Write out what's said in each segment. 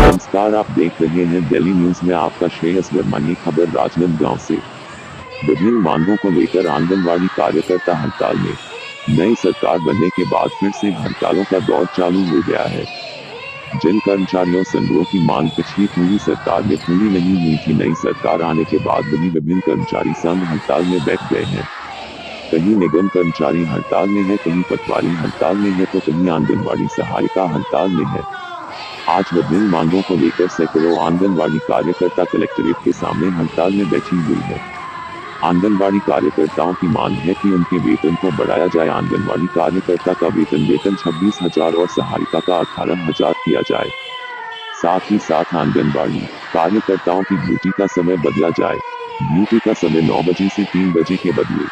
नमस्कार, आप देख रहे हैं दिल्ली न्यूज में आपका श्रेयस वर्मा। ये खबर राजनांदगांव से। विभिन्न मांगों को लेकर आंगनवाड़ी कार्यकर्ता हड़ताल में। नई सरकार बनने के बाद फिर से हड़तालों का दौर चालू हो गया है। जिन कर्मचारियों संघों की मांग पिछली पूरी सरकार में पूरी नहीं हुई थी, नई सरकार आने के बाद भी विभिन्न कर्मचारी संघ हड़ताल में बैठ गए हैं। कहीं निगम कर्मचारी हड़ताल में है, कहीं पटवारी हड़ताल में है, तो कहीं आंगनवाड़ी सहायिका हड़ताल में है। आज विभिन्न मांगों को लेकर सैकड़ों आंगनवाड़ी कार्यकर्ता कलेक्ट्रेट के सामने हड़ताल में बैठी हुई है। आंगनवाड़ी कार्यकर्ताओं की मांग है कि उनके वेतन को बढ़ाया जाए। आंगनवाड़ी कार्यकर्ता का वेतन 26,000 और सहायिका का 18,000 किया जाए। साथ ही साथ आंगनवाड़ी कार्यकर्ताओं की ड्यूटी का समय बदला जाए। ड्यूटी का समय 9 बजे से 3 बजे के बदले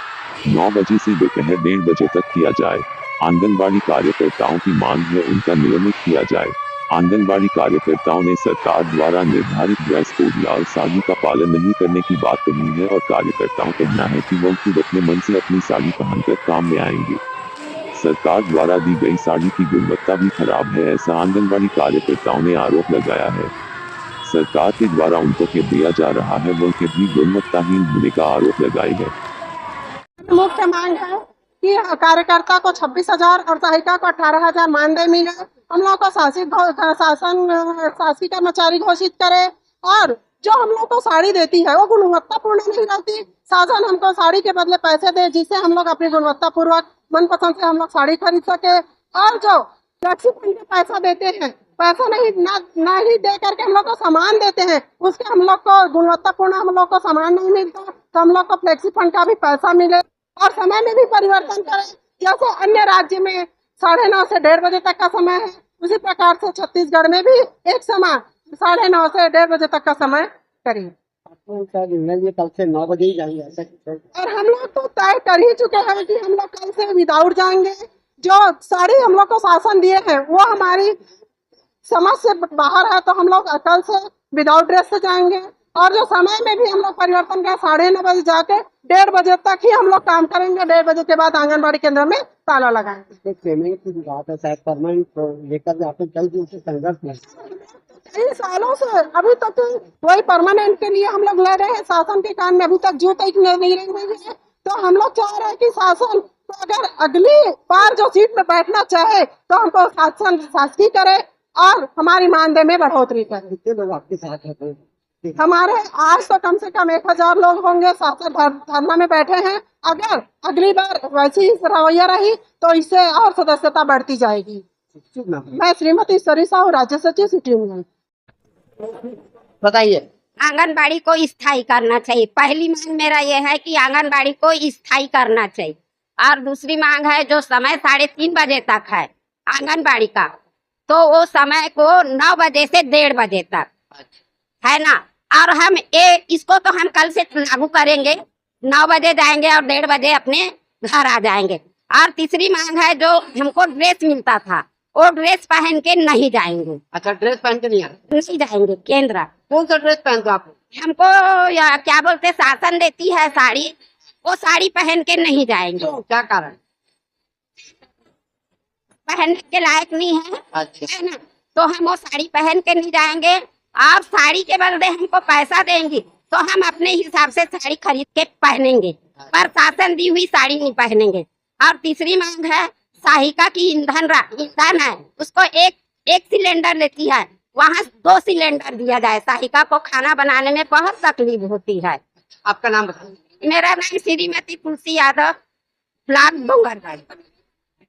9 बजे से दोपहर 1:30 बजे तक किया जाए। आंगनवाड़ी कार्यकर्ताओं की मांग है उनका नियमित किया जाए। आंगनवाड़ी कार्यकर्ताओं ने सरकार द्वारा निर्धारित ड्रेस कोड लाल साड़ी का पालन नहीं करने की बात कही है और कार्यकर्ताओं का कहना है कि वो खुद अपने मन से अपनी साड़ी पहनकर काम में आएंगे। सरकार द्वारा दी गई साड़ी की गुणवत्ता भी खराब है, ऐसा आंगनवाड़ी कार्यकर्ताओं ने आरोप लगाया है। सरकार के द्वारा उनको क्या दिया जा रहा है वो के भी गुणवत्ताहीन होने का आरोप लगाए है। मुख्य मांग है कि कार्यकर्ता को 26,000 और सहायिका को 18,000 मानदेय मिले। हम लोग को शासी कर्मचारी घोषित करे और जो हम लोग को साड़ी देती है वो गुणवत्तापूर्ण नहीं रहती। शासन हमको साड़ी के बदले पैसे दे जिससे हम लोग अपनी गुणवत्ता पूर्वक मनपसंद से हम लोग साड़ी खरीद सके। और जो फ्लेक्सी फंड के पैसा देते हैं, पैसा नहीं दे करके हम लोग को सामान देते हैं, उसके हम लोग को गुणवत्तापूर्ण हम लोग को सामान नहीं मिलता। तो हम लोग को फ्लेक्सी फंड का भी पैसा मिले और समय में भी परिवर्तन करें। जैसे अन्य राज्य में 9:30 से 1:30 बजे तक का समय है, उसी प्रकार से छत्तीसगढ़ में भी एक समय 9:30 से 1:30 बजे तक का समय करिए। कल से 9 बजे ही जाएंगे और हम लोग तो तय कर ही चुके हैं कि हम लोग कल से विदाउट जाएंगे। जो साड़ी हम लोग को शासन दिए हैं वो हमारी समझ से बाहर है, तो हम लोग कल से विदाउट ड्रेस से जाएंगे। और जो समय में भी हम लोग परिवर्तन कर 9:30 बजे जाके 1:30 बजे तक ही हम लोग काम करेंगे। 1:30 बजे के बाद आंगनबाड़ी केंद्र में ताला लगाएंगे। पेमेंट की बात है, शायद परमानेंट को लेकर आपको कई दिन से संघर्ष में कई सालों से अभी तक वही परमानेंट के लिए हम लोग लड़ रहे हैं। शासन के कान में अभी तक जू तक नहीं रही हुई है। तो हम लोग चाह रहे हैं कि शासन तो अगर अगली बार जो सीट में बैठना चाहे तो हमको शासन शासकी करे और हमारी मानदेय में बढ़ोतरी करे। कितने लोग आपके साथ हैं? हमारे आज तो कम से कम 1,000 लोग होंगे शासन धरना में बैठे हैं। अगर अगली बार वैसी रवैया रही तो इससे और सदस्यता बढ़ती जाएगी। मैं श्रीमती सरिता हूँ, राज्य सचिव सिटी में। बताइए। आंगनबाड़ी को स्थायी करना चाहिए। पहली मांग मेरा ये है कि आंगनबाड़ी को स्थायी करना चाहिए। और दूसरी मांग है जो समय 3:30 बजे तक है आंगनबाड़ी का, तो वो समय को 9 बजे से 1:30 बजे तक है ना। और हम इसको तो हम कल से लागू करेंगे। 9 बजे जाएंगे और 1:30 बजे अपने घर आ जाएंगे। और तीसरी मांग है जो हमको ड्रेस मिलता था वो ड्रेस पहन के नहीं जाएंगे। अच्छा, ड्रेस पहन के नहीं जाएंगे केंद्र। कौन सा ड्रेस पहनते आप? हमको या क्या बोलते शासन देती है साड़ी, वो साड़ी पहन के नहीं जाएंगे। क्या कारण? पहनने के लायक नहीं है। अच्छा। है ना, तो हम वो साड़ी पहन के नहीं जाएंगे। आप साड़ी के बदले हमको पैसा देंगी तो हम अपने हिसाब से साड़ी खरीद के पहनेंगे, पर शासन दी हुई साड़ी नहीं पहनेंगे। और तीसरी मांग है सहायिका की ईंधन है, उसको एक सिलेंडर लेती है, वहाँ 2 सिलेंडर दिया जाए। सहायिका को खाना बनाने में बहुत तकलीफ होती है। आपका नाम बताइए। मेरा नाम श्रीमती तुलसी यादव, ब्लॉक डोंगरगढ़।